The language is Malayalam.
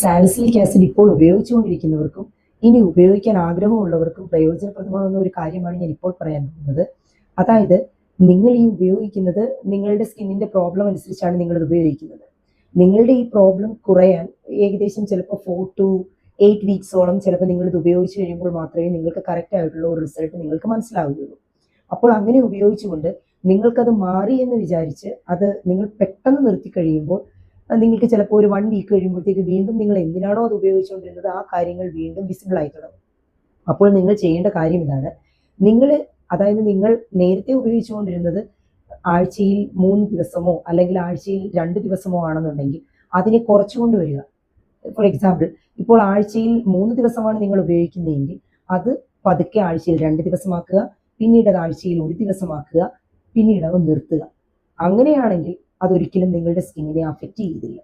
സാലിസിലിക് ആസിഡ് ഇപ്പോൾ ഉപയോഗിച്ചുകൊണ്ടിരിക്കുന്നവർക്കും ഇനി ഉപയോഗിക്കാൻ ആഗ്രഹമുള്ളവർക്കും പ്രയോജനപ്രദമാകുന്ന ഒരു കാര്യമാണ് ഞാൻ ഇപ്പോൾ പറയാൻ പോകുന്നത്. അതായത് നിങ്ങൾ ഈ ഉപയോഗിക്കുന്നത് നിങ്ങളുടെ സ്കിന്നിന്റെ പ്രോബ്ലം അനുസരിച്ചാണ് നിങ്ങളിത് ഉപയോഗിക്കുന്നത്. നിങ്ങളുടെ ഈ പ്രോബ്ലം കുറയാൻ ഏകദേശം ചിലപ്പോൾ 4 to 8 വീക്സോളം ചിലപ്പോൾ നിങ്ങളിത് ഉപയോഗിച്ച് കഴിയുമ്പോൾ മാത്രമേ നിങ്ങൾക്ക് കറക്റ്റ് ആയിട്ടുള്ള ഒരു റിസൾട്ട് നിങ്ങൾക്ക് മനസ്സിലാവുകയുള്ളൂ. അപ്പോൾ അങ്ങനെ ഉപയോഗിച്ചുകൊണ്ട് നിങ്ങൾക്കത് മാറി എന്ന് വിചാരിച്ച് അത് നിങ്ങൾ പെട്ടെന്ന് നിർത്തി കഴിയുമ്പോൾ നിങ്ങൾക്ക് ചിലപ്പോൾ ഒരു 1 വീക്ക് കഴിയുമ്പോഴത്തേക്ക് വീണ്ടും നിങ്ങൾ എന്തിനാണോ അത് ഉപയോഗിച്ചുകൊണ്ടിരുന്നത് ആ കാര്യങ്ങൾ വീണ്ടും വിസിബിൾ ആയി തുടങ്ങും. അപ്പോൾ നിങ്ങൾ ചെയ്യേണ്ട കാര്യം ഇതാണ്. നിങ്ങൾ നേരത്തെ ഉപയോഗിച്ചുകൊണ്ടിരുന്നത് ആഴ്ചയിൽ 3 ദിവസമോ അല്ലെങ്കിൽ ആഴ്ചയിൽ 2 ദിവസമോ ആണെന്നുണ്ടെങ്കിൽ അതിനെ കുറച്ചുകൊണ്ട് വരിക. ഫോർ എക്സാമ്പിൾ, ഇപ്പോൾ ആഴ്ചയിൽ 3 ദിവസമാണ് നിങ്ങൾ ഉപയോഗിക്കുന്നതെങ്കിൽ അത് പതുക്കെ ആഴ്ചയിൽ 2 ദിവസമാക്കുക, പിന്നീട് അത് ആഴ്ചയിൽ 1 ദിവസമാക്കുക, പിന്നീട് അത് നിർത്തുക. അങ്ങനെയാണെങ്കിൽ അതൊരിക്കലും നിങ്ങളുടെ സ്കിന്നിനെ അഫക്റ്റ് ചെയ്യുകയില്ല.